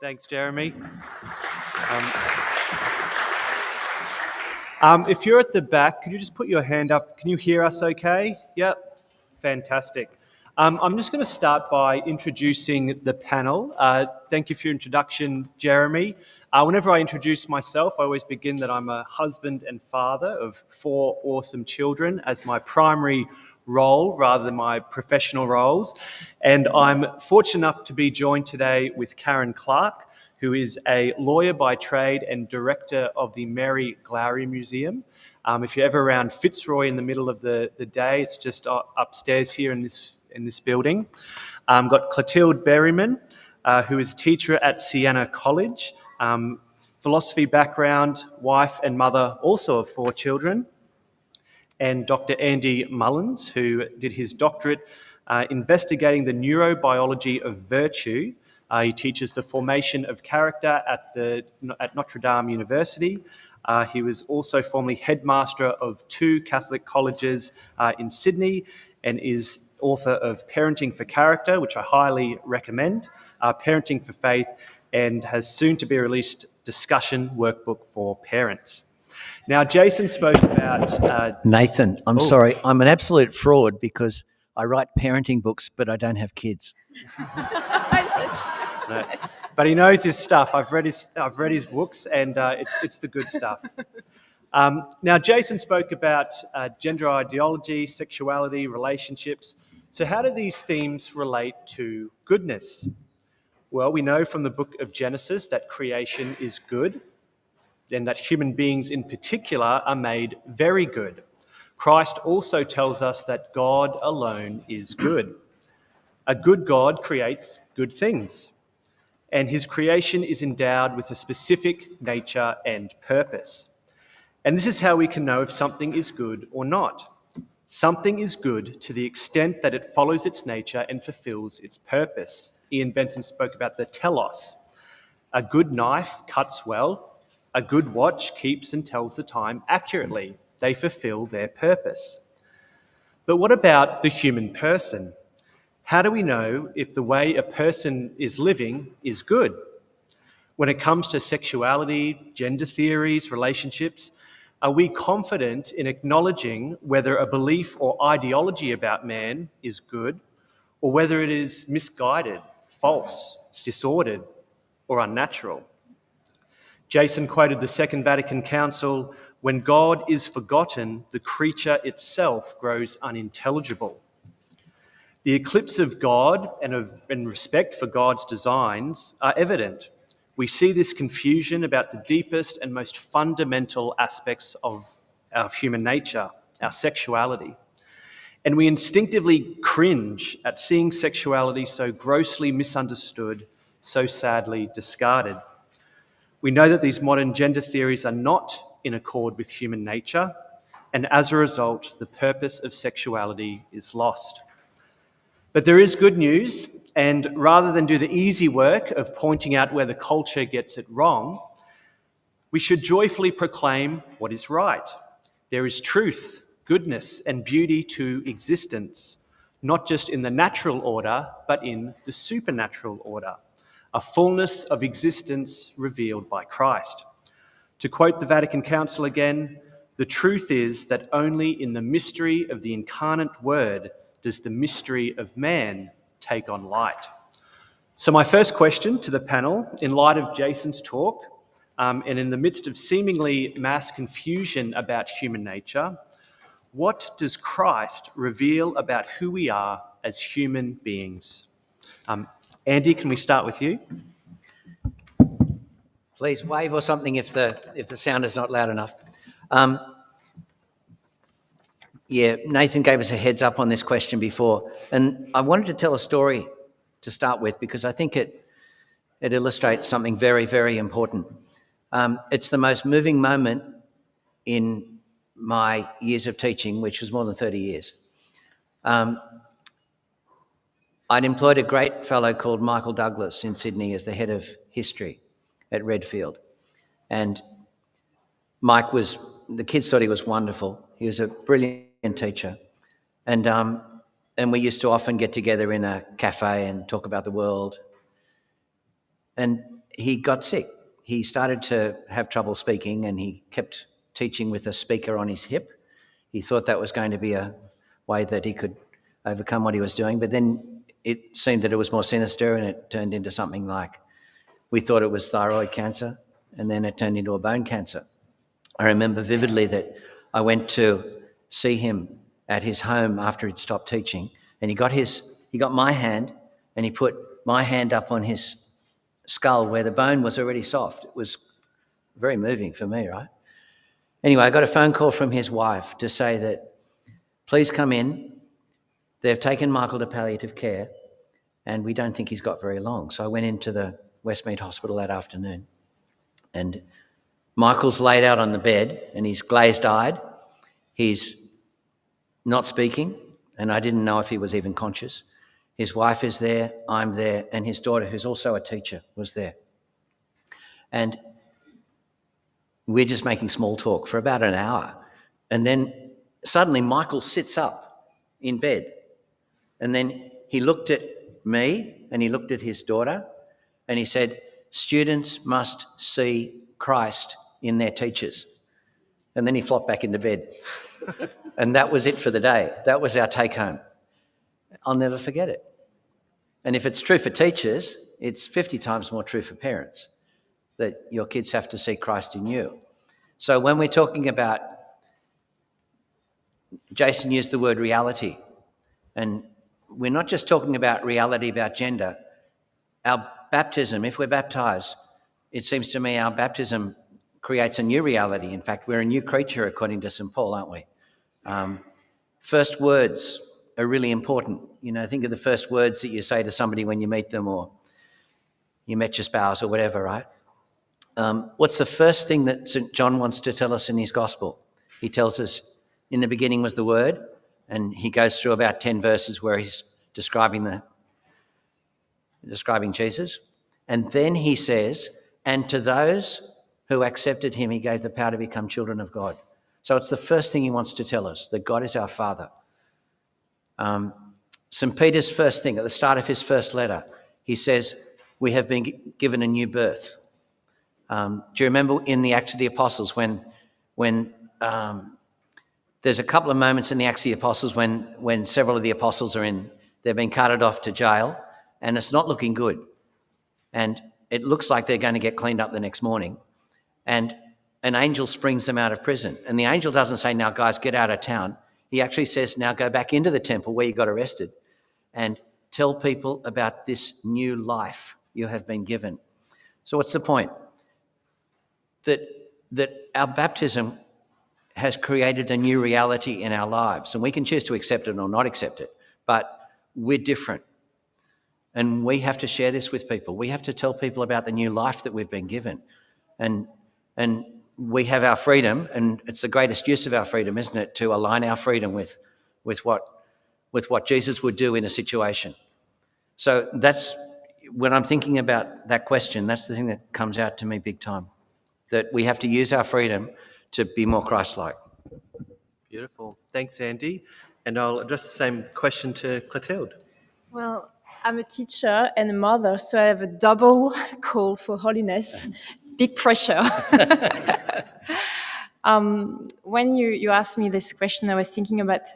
Thanks, Jeremy. If you're at the back, could you just put your hand up? Can you hear us okay? Yep. Fantastic. I'm just going to start by introducing the panel. Thank you for your introduction, Jeremy. Whenever I introduce myself, I always begin that I'm a husband and father of 4 awesome children as my primary role rather than my professional roles. And I'm fortunate enough to be joined today with Karin, who is a lawyer by trade and director of the Mary Glowry Museum. If you're ever around Fitzroy in the middle of the day, it's just upstairs here in this building. Got Clotilde Berryman, who is teacher at Siena College, philosophy background, wife and mother also of 4 children. And Dr. Andy Mullins, who did his doctorate investigating the neurobiology of virtue. He teaches the formation of character at Notre Dame University. He was also formerly headmaster of 2 Catholic colleges in Sydney and is author of Parenting for Character, which I highly recommend, Parenting for Faith, and has soon to be released Discussion Workbook for Parents. Now, Jason spoke about... Nathan, I'm sorry, I'm an absolute fraud because I write parenting books, but I don't have kids. No. But he knows his stuff. I've read his books, and it's the good stuff. Now, Jason spoke about gender ideology, sexuality, relationships. So how do these themes relate to goodness? Well, we know from the book of Genesis that creation is good, and that human beings in particular are made very good. Christ also tells us that God alone is good. A good God creates good things, and his creation is endowed with a specific nature and purpose. And this is how we can know if something is good or not. Something is good to the extent that it follows its nature and fulfills its purpose. Ian Benson spoke about the telos. A good knife cuts well. A good watch keeps and tells the time accurately. They fulfill their purpose. But what about the human person? How do we know if the way a person is living is good? When it comes to sexuality, gender theories, relationships, are we confident in acknowledging whether a belief or ideology about man is good or whether it is misguided, false, disordered, or unnatural? Jason quoted the Second Vatican Council, "When God is forgotten, the creature itself grows unintelligible." The eclipse of God and respect for God's designs are evident. We see this confusion about the deepest and most fundamental aspects of our human nature, our sexuality. And we instinctively cringe at seeing sexuality so grossly misunderstood, so sadly discarded. We know that these modern gender theories are not in accord with human nature, and as a result, the purpose of sexuality is lost. But there is good news, and rather than do the easy work of pointing out where the culture gets it wrong, we should joyfully proclaim what is right. There is truth, goodness, and beauty to existence, not just in the natural order, but in the supernatural order, a fullness of existence revealed by Christ. To quote the Vatican Council again, the truth is that only in the mystery of the incarnate Word does the mystery of man take on light. So my first question to the panel, in light of Jason's talk, and in the midst of seemingly mass confusion about human nature, what does Christ reveal about who we are as human beings? Andy, can we start with you? Please wave or something if the sound is not loud enough. Nathan gave us a heads up on this question before, and I wanted to tell a story to start with because I think it illustrates something very, very important. It's the most moving moment in my years of teaching, which was more than 30 years. I'd employed a great fellow called Michael Douglas in Sydney as the head of history at Redfield. And Mike the kids thought he was wonderful. He was a brilliant teacher. And we used to often get together in a cafe and talk about the world. And he got sick. He started to have trouble speaking, and he kept teaching with a speaker on his hip. He thought that was going to be a way that he could overcome what he was doing, but then it seemed that it was more sinister, and it turned into something like, we thought it was thyroid cancer, and then it turned into a bone cancer. I remember vividly that I went to see him at his home after he'd stopped teaching, and he got my hand, and he put my hand up on his skull where the bone was already soft. It was very moving for me, right? Anyway, I got a phone call from his wife to say that, please come in. They've taken Michael to palliative care, and we don't think he's got very long. So I went into the Westmead Hospital that afternoon, and Michael's laid out on the bed, and he's glazed-eyed. He's not speaking, and I didn't know if he was even conscious. His wife is there, I'm there, and his daughter, who's also a teacher, was there. And we're just making small talk for about an hour. And then suddenly Michael sits up in bed. And then he looked at me and he looked at his daughter and he said, students must see Christ in their teachers. And then he flopped back into bed. And that was it for the day. That was our take home. I'll never forget it. And if it's true for teachers, it's 50 times more true for parents, that your kids have to see Christ in you. So when we're talking about, Jason used the word reality, and we're not just talking about reality about gender. Our baptism, if we're baptised, it seems to me our baptism creates a new reality. In fact, we're a new creature according to St. Paul, aren't we? First words are really important. You know, think of the first words that you say to somebody when you meet them or you met your spouse or whatever, right? What's the first thing that St. John wants to tell us in his gospel? He tells us, in the beginning was the Word, and he goes through about 10 verses where he's describing Jesus. And then he says, and to those who accepted him, he gave the power to become children of God. So it's the first thing he wants to tell us, that God is our Father. St. Peter's first thing, at the start of his first letter, he says, we have been given a new birth. Do you remember in the Acts of the Apostles when there's a couple of moments in the Acts of the Apostles when several of the apostles they've been carted off to jail, and it's not looking good. And it looks like they're going to get cleaned up the next morning. And an angel springs them out of prison. And the angel doesn't say, now guys, get out of town. He actually says, now go back into the temple where you got arrested and tell people about this new life you have been given. So what's the point? That our baptism has created a new reality in our lives, and we can choose to accept it or not accept it, but we're different. And we have to share this with people. We have to tell people about the new life that we've been given. And we have our freedom, and it's the greatest use of our freedom, isn't it, to align our freedom with what Jesus would do in a situation. So that's, when I'm thinking about that question, that's the thing that comes out to me big time, that we have to use our freedom to be more Christ-like. Beautiful. Thanks, Andy. And I'll address the same question to Clotilde. Well, I'm a teacher and a mother, so I have a double call for holiness. Big pressure. When you asked me this question, I was thinking about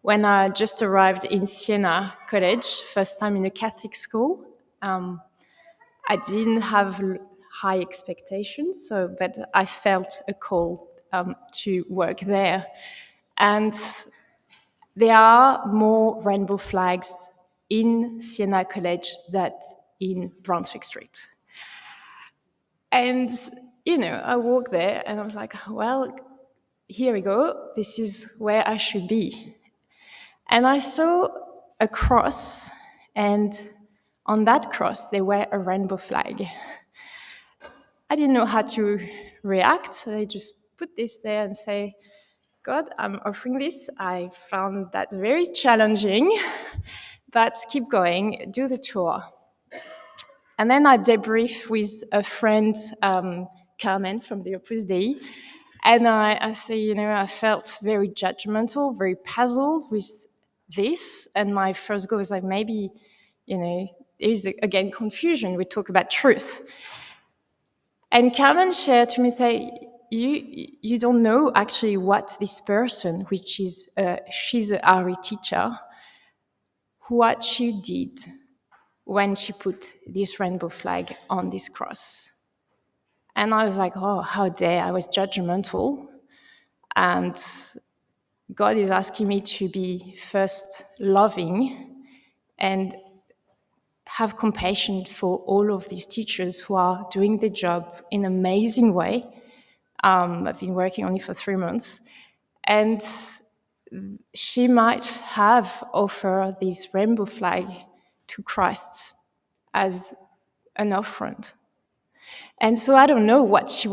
when I just arrived in Siena College, first time in a Catholic school. I didn't have high expectations, but I felt a call to work there. And there are more rainbow flags in Siena College than in Brunswick Street. And, I walked there and I was like, well, here we go. This is where I should be. And I saw a cross, and on that cross, there were a rainbow flag. I didn't know how to react. I just put this there and say, God, I'm offering this. I found that very challenging, but keep going, do the tour. And then I debrief with a friend, Karin from the Opus Dei, and I say, I felt very judgmental, very puzzled with this, and my first goal was like, maybe, there is, again, confusion. We talk about truth. And Karin shared to me, say, you don't know actually what this person, which is, she's a RE teacher, what she did when she put this rainbow flag on this cross. And I was like, oh, how dare, I was judgmental. And God is asking me to be first loving and have compassion for all of these teachers who are doing their job in an amazing way. I've been working only for 3 months. And she might have offered this rainbow flag to Christ as an offering. And so I don't know what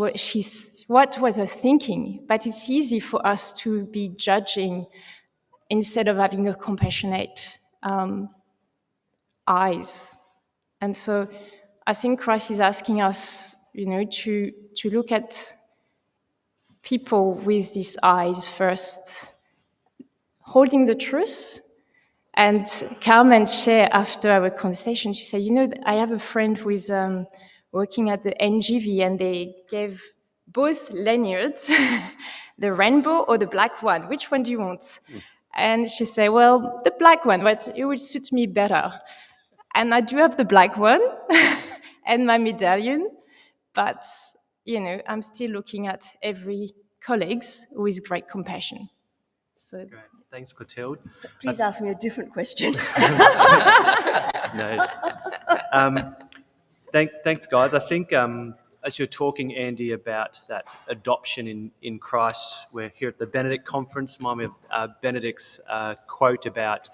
what was her thinking, but it's easy for us to be judging instead of having a compassionate eyes. And so I think Christ is asking us, to look at people with these eyes first, holding the truth. And Carmen shared after our conversation, she said, I have a friend who is working at the NGV, and they gave both lanyards, the rainbow or the black one. Which one do you want? And she said, well, the black one, but it would suit me better. And I do have the black one and my medallion, but, I'm still looking at every colleague with great compassion. So. Great. Thanks, Clotilde. Please ask me a different question. No. Thanks, guys. I think as you're talking, Andy, about that adoption in Christ, we're here at the Benedict Conference. Remind me of Benedict's quote about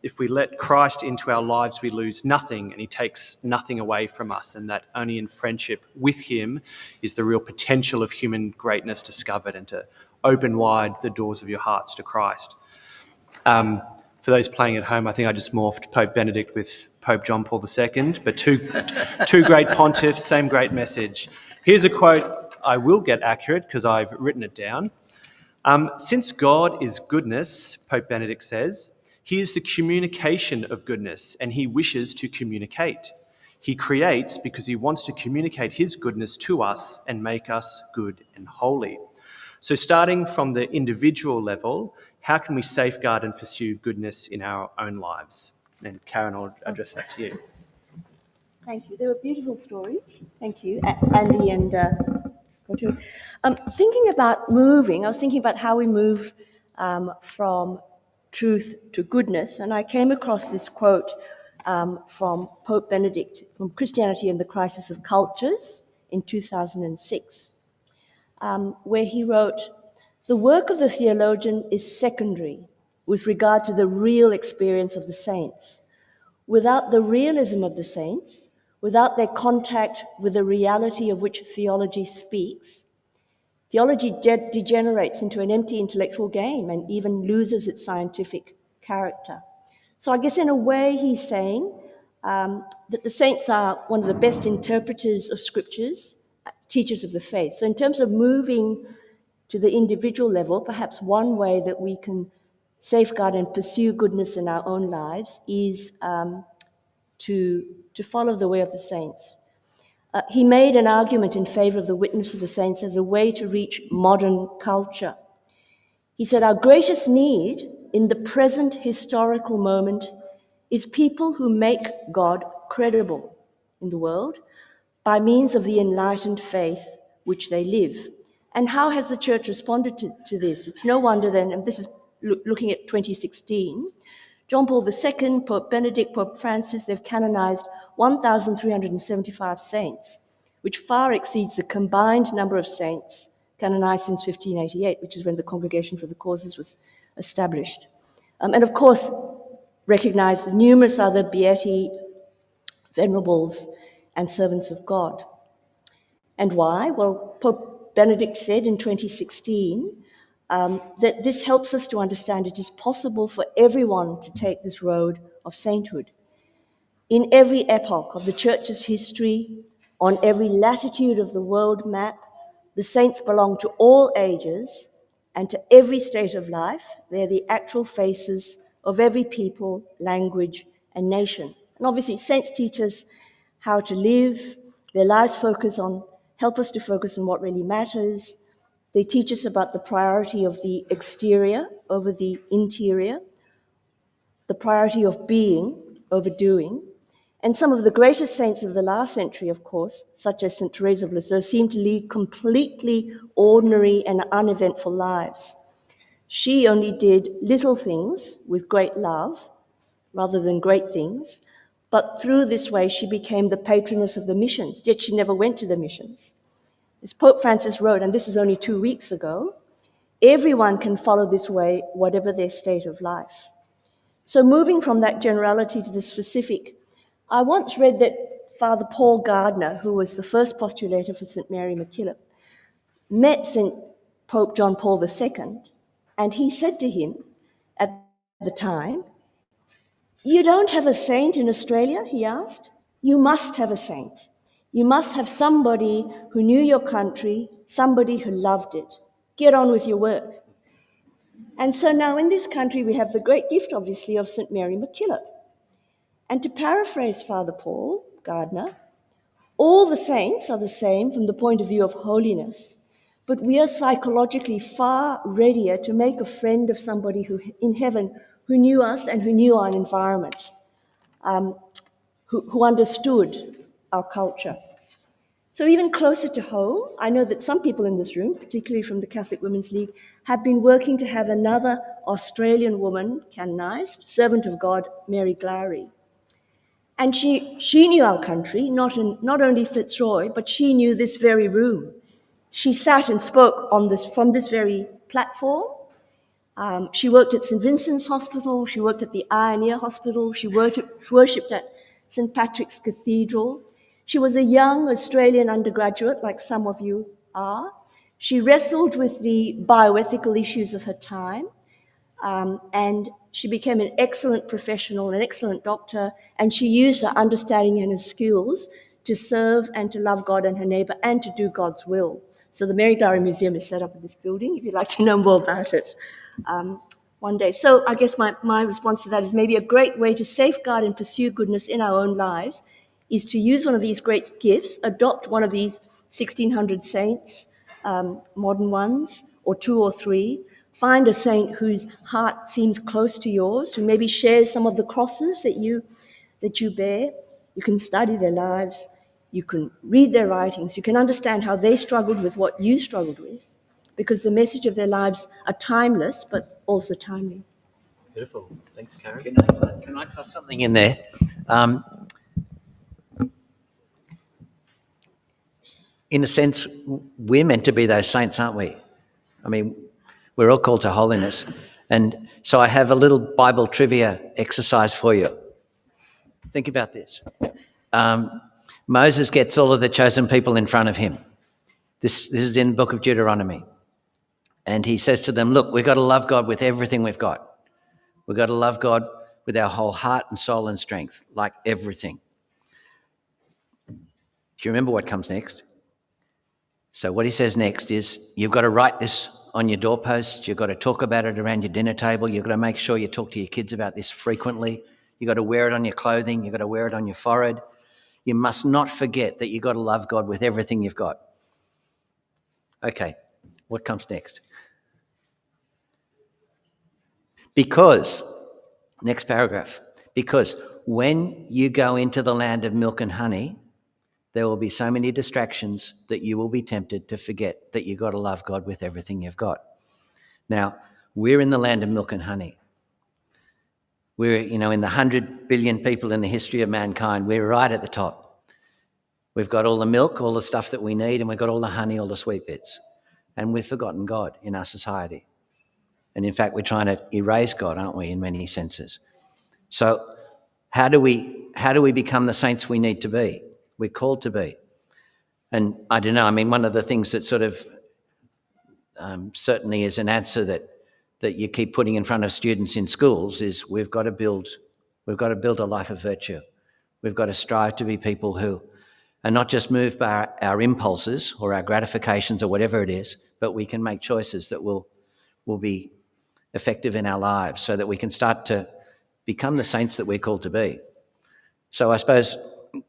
if we let Christ into our lives, we lose nothing, and he takes nothing away from us, and that only in friendship with him is the real potential of human greatness discovered, and to open wide the doors of your hearts to Christ. For those playing at home, I think I just morphed Pope Benedict with Pope John Paul II, but two great pontiffs, same great message. Here's a quote. I will get accurate because I've written it down. Since God is goodness, Pope Benedict says, he is the communication of goodness, and he wishes to communicate. He creates because he wants to communicate his goodness to us and make us good and holy. So starting from the individual level, how can we safeguard and pursue goodness in our own lives? And Karin, I'll address that to you. Thank you. They were beautiful stories. Thank you, Andy and Clotilde. Thinking about moving, I was thinking about how we move from truth to goodness, and I came across this quote from Pope Benedict from Christianity and the Crisis of Cultures in 2006, where he wrote, "The work of the theologian is secondary with regard to the real experience of the saints. Without the realism of the saints, without their contact with the reality of which theology speaks, theology degenerates into an empty intellectual game and even loses its scientific character." So I guess in a way he's saying that the saints are one of the best interpreters of scriptures, teachers of the faith. So in terms of moving to the individual level, perhaps one way that we can safeguard and pursue goodness in our own lives is to follow the way of the saints. He made an argument in favor of the witness of the saints as a way to reach modern culture. He said, our greatest need in the present historical moment is people who make God credible in the world by means of the enlightened faith which they live. And how has the church responded to this? It's no wonder then, and this is looking at 2016, John Paul II, Pope Benedict, Pope Francis, they've canonized 1,375 saints, which far exceeds the combined number of saints canonized since 1588, which is when the Congregation for the Causes was established. And of course, recognize numerous other beati, venerables, and servants of God. And why? Well, Pope Benedict said in 2016 that this helps us to understand it is possible for everyone to take this road of sainthood. In every epoch of the Church's history, on every latitude of the world map, the saints belong to all ages and to every state of life. They're the actual faces of every people, language, and nation. And obviously, saints teach us how to live. Their lives help us to focus on what really matters. They teach us about the priority of the exterior over the interior, the priority of being over doing. And some of the greatest saints of the last century, of course, such as St. Teresa of Lisieux, seem to lead completely ordinary and uneventful lives. She only did little things with great love rather than great things, but through this way she became the patroness of the missions, yet she never went to the missions. As Pope Francis wrote, and this was only 2 weeks ago, everyone can follow this way, whatever their state of life. So moving from that generality to the specific, I once read that Father Paul Gardner, who was the first postulator for St. Mary MacKillop, met St. Pope John Paul II, and he said to him at the time, "You don't have a saint in Australia?" he asked. "You must have a saint. You must have somebody who knew your country, somebody who loved it. Get on with your work." And so now in this country we have the great gift, obviously, of St. Mary MacKillop. And to paraphrase Father Paul Gardner, all the saints are the same from the point of view of holiness, but we are psychologically far readier to make a friend of somebody who in heaven who knew us and who knew our environment, who understood our culture. So even closer to home, I know that some people in this room, particularly from the Catholic Women's League, have been working to have another Australian woman canonized, servant of God, Mary Glary. And she knew our country, not only Fitzroy, but she knew this very room. She sat and spoke from this very platform. She worked at St. Vincent's Hospital, she worked at the Ioneer Hospital, she worshipped at St. Patrick's Cathedral. She was a young Australian undergraduate, like some of you are. She wrestled with the bioethical issues of her time, and she became an excellent professional, an excellent doctor, and she used her understanding and her skills to serve and to love God and her neighbour and to do God's will. So the Mary Glary Museum is set up in this building, if you'd like to know more about it one day. So I guess my response to that is maybe a great way to safeguard and pursue goodness in our own lives is to use one of these great gifts, adopt one of these 1600 saints, modern ones, or 2 or 3, find a saint whose heart seems close to yours, who maybe shares some of the crosses that you bear. You can study their lives, you can read their writings, you can understand how they struggled with what you struggled with, because the message of their lives are timeless, but also timely. Beautiful. Thanks, Karin. Can I toss something in there? In a sense, we're meant to be those saints, aren't we? I mean, we're all called to holiness. And so I have a little Bible trivia exercise for you. Think about this. Moses gets all of the chosen people in front of him. This is in the book of Deuteronomy. And he says to them, look, we've got to love God with everything we've got. We've got to love God with our whole heart and soul and strength, like everything. Do you remember what comes next? So what he says next is, you've got to write this on your doorposts, you've got to talk about it around your dinner table, you've got to make sure you talk to your kids about this frequently, you've got to wear it on your clothing, you've got to wear it on your forehead. You must not forget that you've got to love God with everything you've got. Okay, what comes next? Because, next paragraph, because when you go into the land of milk and honey, there will be so many distractions that you will be tempted to forget that you've got to love God with everything you've got. Now, we're in the land of milk and honey. We're, in the 100 billion people in the history of mankind, we're right at the top. We've got all the milk, all the stuff that we need, and we've got all the honey, all the sweet bits. And we've forgotten God in our society. And in fact, we're trying to erase God, aren't we, in many senses? So how do we become the saints we need to be? We're called to be. And I don't know, one of the things that sort of certainly is an answer that you keep putting in front of students in schools is we've got to build a life of virtue. We've got to strive to be people who are not just moved by our impulses or our gratifications or whatever it is, but we can make choices that will be effective in our lives so that we can start to become the saints that we're called to be. So I suppose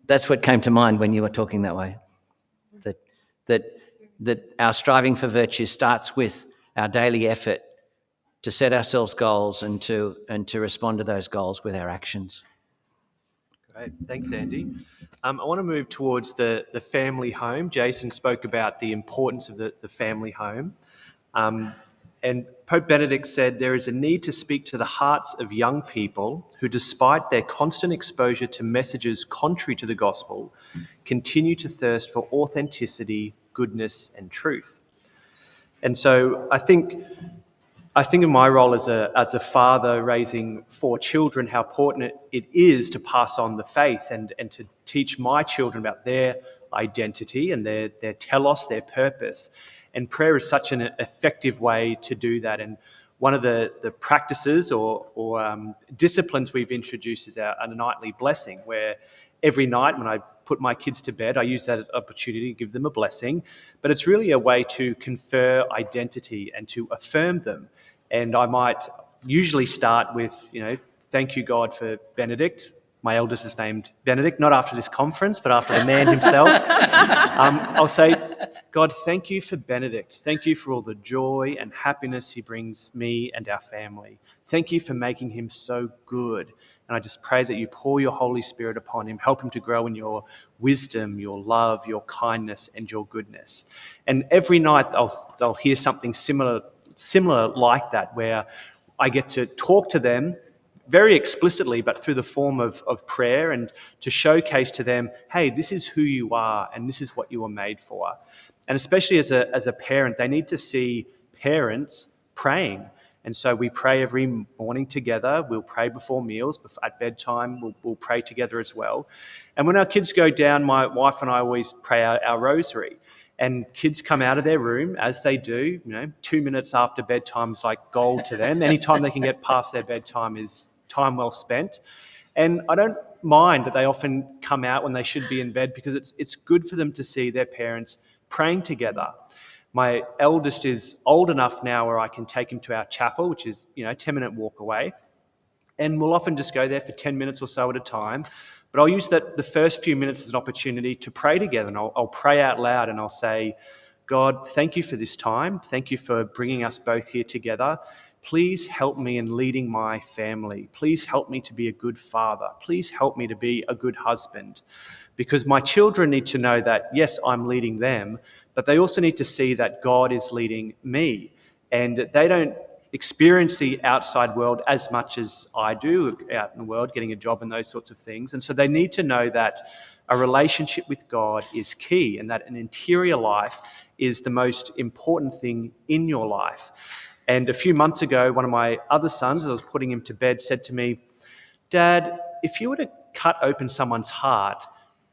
that's what came to mind when you were talking that way. That our striving for virtue starts with our daily effort to set ourselves goals and to respond to those goals with our actions. Great. Thanks, Andy. I want to move towards the family home. Jason spoke about the importance of the family home. And Pope Benedict said there is a need to speak to the hearts of young people who, despite their constant exposure to messages contrary to the gospel, continue to thirst for authenticity, goodness, and truth. And so I think in my role as a father raising 4 children, how important it is to pass on the faith and to teach my children about their identity and their telos, their purpose. And prayer is such an effective way to do that. And one of the practices or disciplines we've introduced is a nightly blessing, where every night when I put my kids to bed, I use that opportunity to give them a blessing. But it's really a way to confer identity and to affirm them. And I might usually start with, thank you, God, for Benedict. My eldest is named Benedict, not after this conference, but after the man himself. I'll say, God, thank you for Benedict. Thank you for all the joy and happiness he brings me and our family. Thank you for making him so good. And I just pray that you pour your Holy Spirit upon him, help him to grow in your wisdom, your love, your kindness, and your goodness. And every night I'll hear something similar like that, where I get to talk to them very explicitly, but through the form of prayer, and to showcase to them, hey, this is who you are and this is what you were made for. And especially as a parent, they need to see parents praying. And so we pray every morning together. We'll pray before meals, at bedtime we'll pray together as well. And when our kids go down, my wife and I always pray our rosary. And kids come out of their room, as they do, 2 minutes after bedtime is like gold to them. Anytime they can get past their bedtime is time well spent. And I don't mind that they often come out when they should be in bed, because it's good for them to see their parents praying together. My eldest is old enough now where I can take him to our chapel, which is, 10-minute walk away. And we'll often just go there for 10 minutes or so at a time. But I'll use the first few minutes as an opportunity to pray together. And I'll pray out loud and I'll say, God, thank you for this time. Thank you for bringing us both here together. Please help me in leading my family. Please help me to be a good father. Please help me to be a good husband. Because my children need to know that, yes, I'm leading them, but they also need to see that God is leading me. And they don't experience the outside world as much as I do out in the world, getting a job and those sorts of things. And so they need to know that a relationship with God is key, and that an interior life is the most important thing in your life. And a few months ago, one of my other sons, as I was putting him to bed, said to me, Dad, if you were to cut open someone's heart,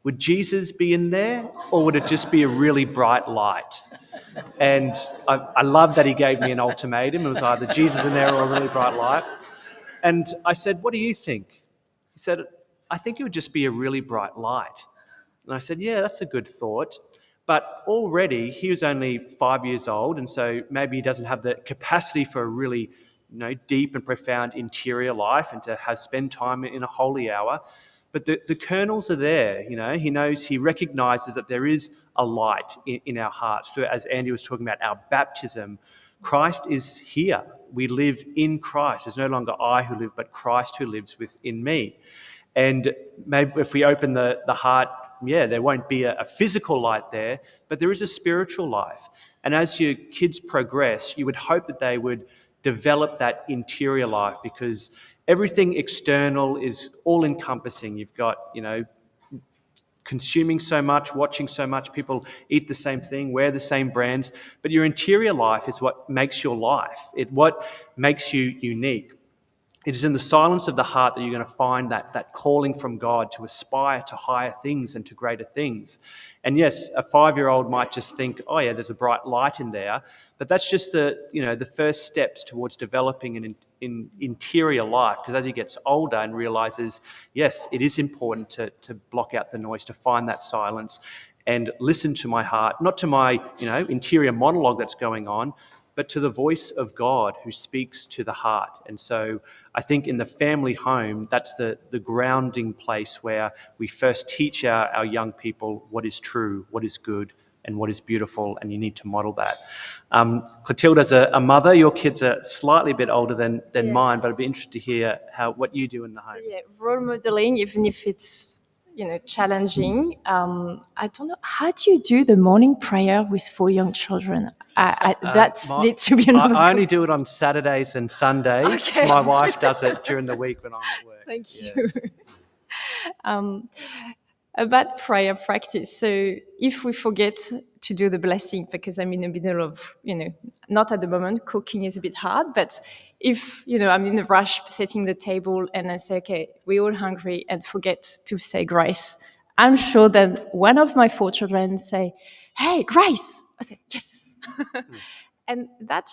would Jesus be in there, or would it just be a really bright light? And I love that he gave me an ultimatum. It was either Jesus in there or a really bright light. And I said, what do you think? He said, I think it would just be a really bright light. And I said, yeah, that's a good thought. But already he was only 5 years old, and so maybe he doesn't have the capacity for a really deep and profound interior life and to spend time in a holy hour. But the kernels are there, He knows, he recognises that there is a light in our hearts. So as Andy was talking about our baptism, Christ is here. We live in Christ. It's no longer I who live, but Christ who lives within me. And maybe if we open the heart, there won't be a physical light there, but there is a spiritual life. And as your kids progress, you would hope that they would develop that interior life, because everything external is all-encompassing. You've got, consuming so much, watching so much, people eat the same thing, wear the same brands, but your interior life is what makes your life. What makes you unique. It is in the silence of the heart that you're going to find that calling from God to aspire to higher things and to greater things. And yes, a 5-year-old might just think, oh yeah, there's a bright light in there, but that's just the first steps towards developing an interior life, because as he gets older and realizes, yes, it is important to block out the noise, to find that silence and listen to my heart, not to my interior monologue that's going on, but to the voice of God who speaks to the heart. And so I think in the family home, that's the grounding place where we first teach our young people what is true, what is good, and what is beautiful, and you need to model that. Clotilde, as a mother, your kids are slightly a bit older than mine, but I'd be interested to hear what you do in the home. Yeah, role modeling, even if it's challenging. I don't know, how do you do the morning prayer with 4 young children? That needs to be another. I only do it on Saturdays and Sundays. Okay. My wife does it during the week when I'm at work. Thank you. Yes. About prayer practice. So if we forget to do the blessing, because I'm in the middle of, not at the moment, cooking is a bit hard, but if, I'm in a rush setting the table and I say, okay, we're all hungry and forget to say grace, I'm sure that one of my 4 children say, hey, grace. I say, yes. And that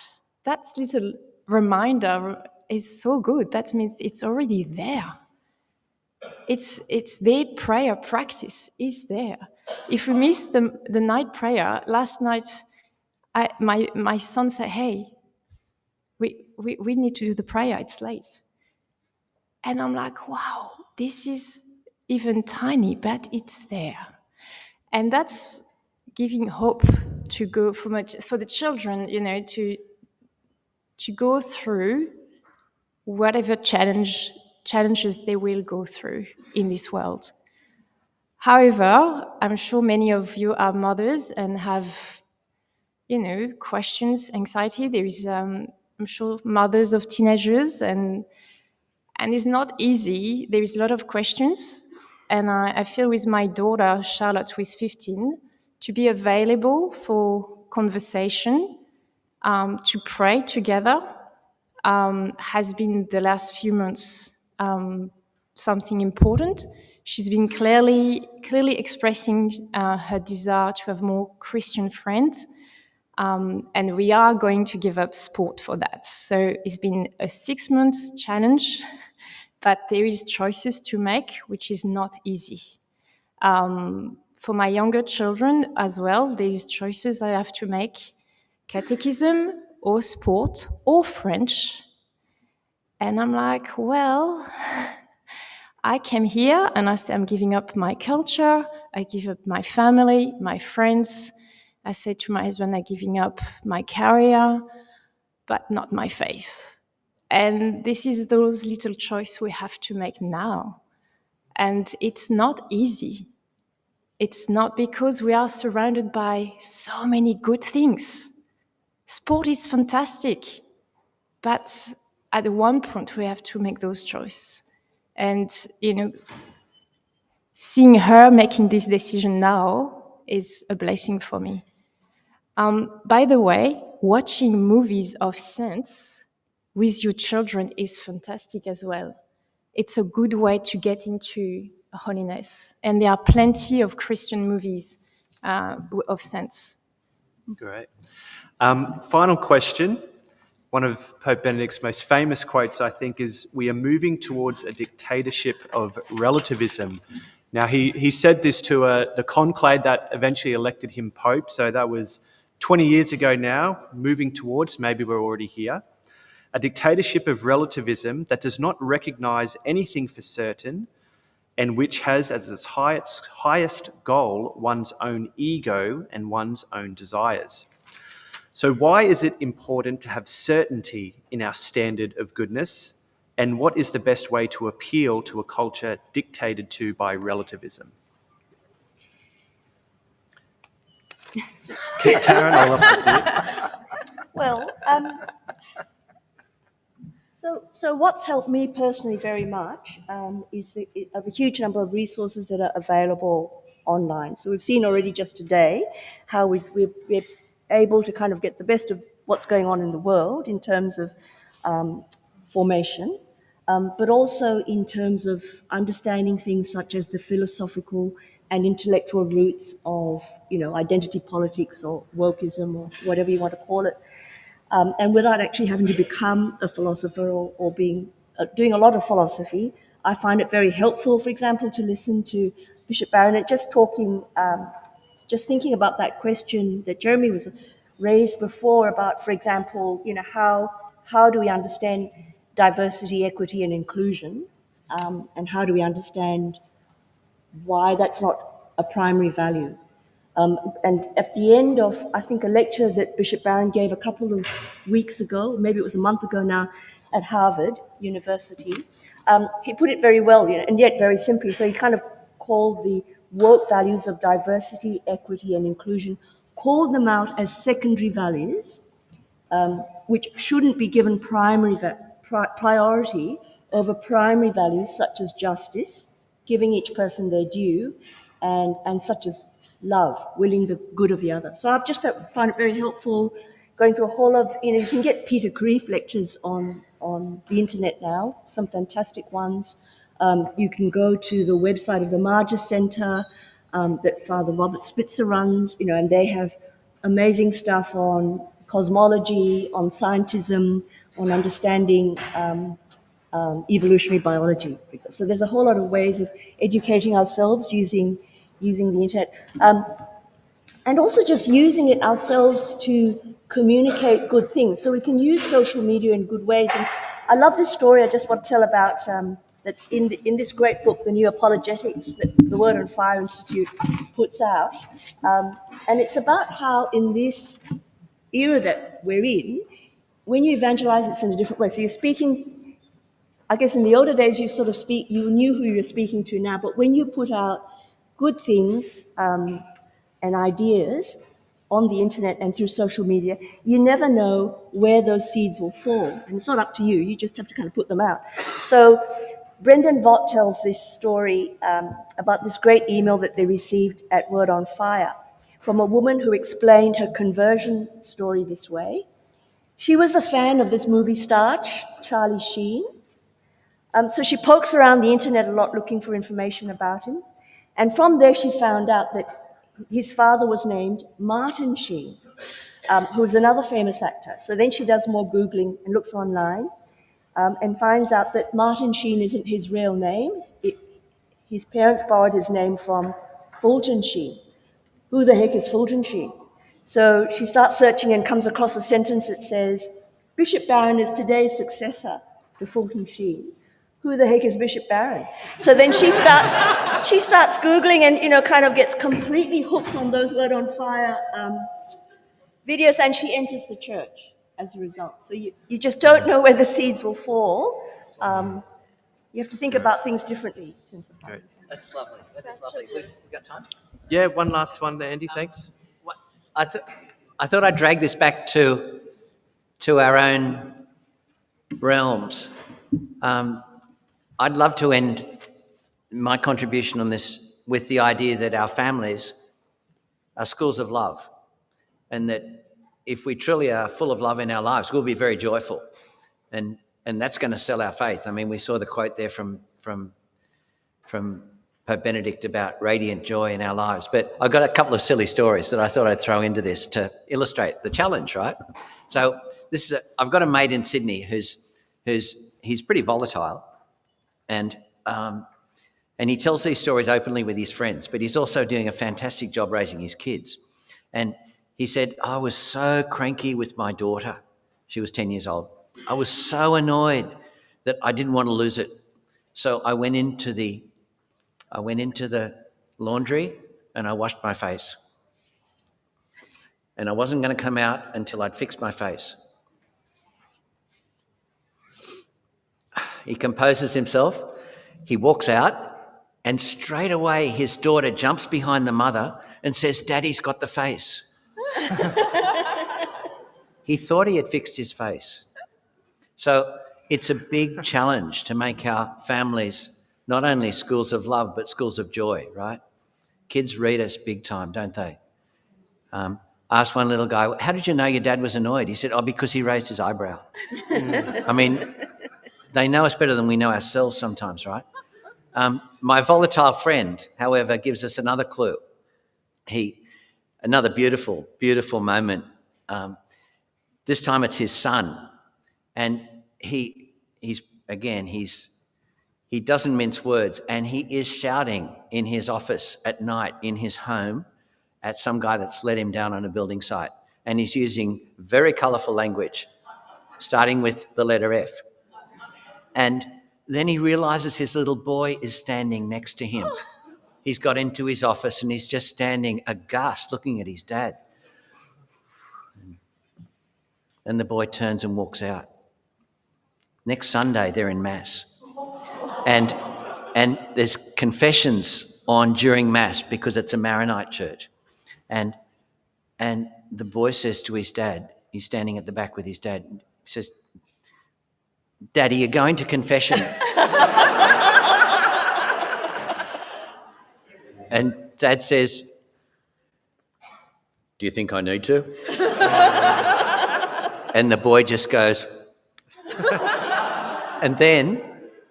little reminder is so good. That means it's already there. It's their prayer practice is there. If we miss the night prayer, last night, my son said, hey, we need to do the prayer, it's late. And I'm like, wow, this is even tiny, but it's there. And that's giving hope to go for the children, to go through whatever challenges they will go through in this world. However, I'm sure many of you are mothers and have, questions, anxiety. There is, I'm sure, mothers of teenagers, and it's not easy. There is a lot of questions, and I feel with my daughter, Charlotte, who is 15, to be available for conversation, to pray together, has been the last few months something important. She's been clearly expressing her desire to have more Christian friends, and we are going to give up sport for that. So it's been a 6 months challenge, but there is choices to make, which is not easy. For my younger children as well, there is choices I have to make: catechism or sport or French. And I'm like, well, I came here and I said, I'm giving up my culture, I give up my family, my friends. I said to my husband, I'm giving up my career, but not my faith. And this is those little choices we have to make now. And it's not easy. It's not, because we are surrounded by so many good things. Sport is fantastic, but at one point we have to make those choices. And, seeing her making this decision now is a blessing for me. By the way, watching movies of saints with your children is fantastic as well. It's a good way to get into holiness. And there are plenty of Christian movies of saints. Great. Final question. One of Pope Benedict's most famous quotes, I think, is, "We are moving towards a dictatorship of relativism." Now, he said this to the conclave that eventually elected him Pope, so that was 20 years ago now, moving towards, maybe we're already here, a dictatorship of relativism that does not recognise anything for certain and which has as its highest goal one's own ego and one's own desires. So why is it important to have certainty in our standard of goodness? And what is the best way to appeal to a culture dictated to by relativism? Karin, I'll look at you. Well, so what's helped me personally very much is the huge number of resources that are available online. So we've seen already just today how we're able to kind of get the best of what's going on in the world in terms of formation, but also in terms of understanding things such as the philosophical and intellectual roots of, identity politics or wokeism or whatever you want to call it. And without actually having to become a philosopher or being doing a lot of philosophy, I find it very helpful, for example, to listen to Bishop Barron just talking, just thinking about that question that Jeremy was raised before about, for example, how do we understand diversity, equity, and inclusion, and how do we understand why that's not a primary value. And at the end of, I think, a lecture that Bishop Barron gave a couple of weeks ago, maybe it was a month ago now, at Harvard University, he put it very well, and yet very simply. So he kind of called the woke values of diversity, equity, and inclusion, called them out as secondary values, which shouldn't be given priority over primary values such as justice, giving each person their due, and such as love, willing the good of the other. So I've just found it very helpful going through a whole lot of, you can get Peter Kreeft lectures on the internet now, some fantastic ones. You can go to the website of the Marja Center that Father Robert Spitzer runs, and they have amazing stuff on cosmology, on scientism, on understanding evolutionary biology. So there's a whole lot of ways of educating ourselves using the internet. And also just using it ourselves to communicate good things. So we can use social media in good ways. And I love this story I just want to tell about that's in this great book, The New Apologetics, that the Word on Fire Institute puts out. And it's about how in this era that we're in, when you evangelize, it's in a different way. So you're speaking, I guess in the older days, you knew who you were speaking to now, but when you put out good things and ideas on the internet and through social media, you never know where those seeds will fall. And it's not up to you, you just have to kind of put them out. So Brendan Vaught tells this story about this great email that they received at Word on Fire from a woman who explained her conversion story this way. She was a fan of this movie star, Charlie Sheen. So she pokes around the internet a lot looking for information about him. And from there, she found out that his father was named Martin Sheen, who was another famous actor. So then she does more Googling and looks online and finds out that Martin Sheen isn't his real name. His parents borrowed his name from Fulton Sheen. Who the heck is Fulton Sheen? So she starts searching and comes across a sentence that says, Bishop Barron is today's successor to Fulton Sheen. Who the heck is Bishop Barron? So then she starts Googling and, kind of gets completely hooked on those Word on Fire videos, and she enters the church as a result. So you just don't know where the seeds will fall. You have to think about things differently. In terms of Great. That's lovely. That's lovely. We got time? Yeah, one last one, Andy, thanks. I thought I'd drag this back to our own realms. I'd love to end my contribution on this with the idea that our families are schools of love, and that if we truly are full of love in our lives, we'll be very joyful, and that's going to sell our faith. I mean, we saw the quote there from Pope Benedict about radiant joy in our lives. But I've got a couple of silly stories that I thought I'd throw into this to illustrate the challenge, right? So I've got a mate in Sydney he's pretty volatile, and he tells these stories openly with his friends, but he's also doing a fantastic job raising his kids. And he said, I was so cranky with my daughter. She was 10 years old. I was so annoyed that I didn't want to lose it. So I went into the laundry and I washed my face. And I wasn't going to come out until I'd fixed my face. He composes himself, he walks out, and straight away his daughter jumps behind the mother and says, Daddy's got the face. He thought he had fixed his face. So it's a big challenge to make our families not only schools of love, but schools of joy, right? Kids read us big time, don't they? I asked one little guy, how did you know your dad was annoyed? He said, because he raised his eyebrow. I mean, they know us better than we know ourselves sometimes, right? My volatile friend, however, gives us another clue. Another beautiful, beautiful moment. This time it's his son. And he doesn't mince words, and he is shouting in his office at night in his home at some guy that's let him down on a building site. and he's using very colourful language, starting with the letter F. And then he realises his little boy is standing next to him. He's got into his office and he's just standing aghast looking at his dad. And the boy turns and walks out. Next Sunday, they're in Mass. And there's confessions on during Mass because it's a Maronite church. And the boy says to his dad, he's standing at the back with his dad, he says, "Daddy, you're going to confession." And Dad says, "Do you think I need to?" And the boy just goes, and then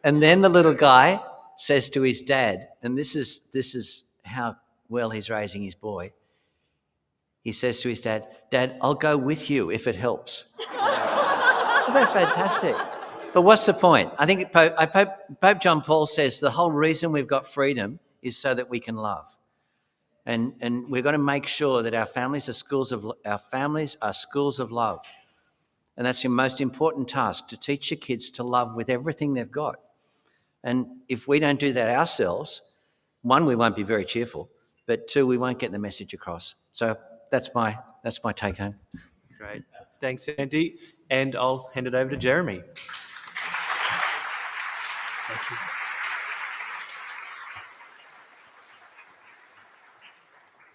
the little guy says to his dad, and this is how well he's raising his boy. He says to his dad, "Dad, I'll go with you if it helps." Isn't that fantastic? But what's the point? I think Pope John Paul says the whole reason we've got freedom is so that we can love. And we've got to make sure that our families are schools of love. And that's your most important task, to teach your kids to love with everything they've got. And if we don't do that ourselves, one, we won't be very cheerful, but two, we won't get the message across. So that's my take home. Great. Thanks, Andy. And I'll hand it over to Jeremy. Thank you.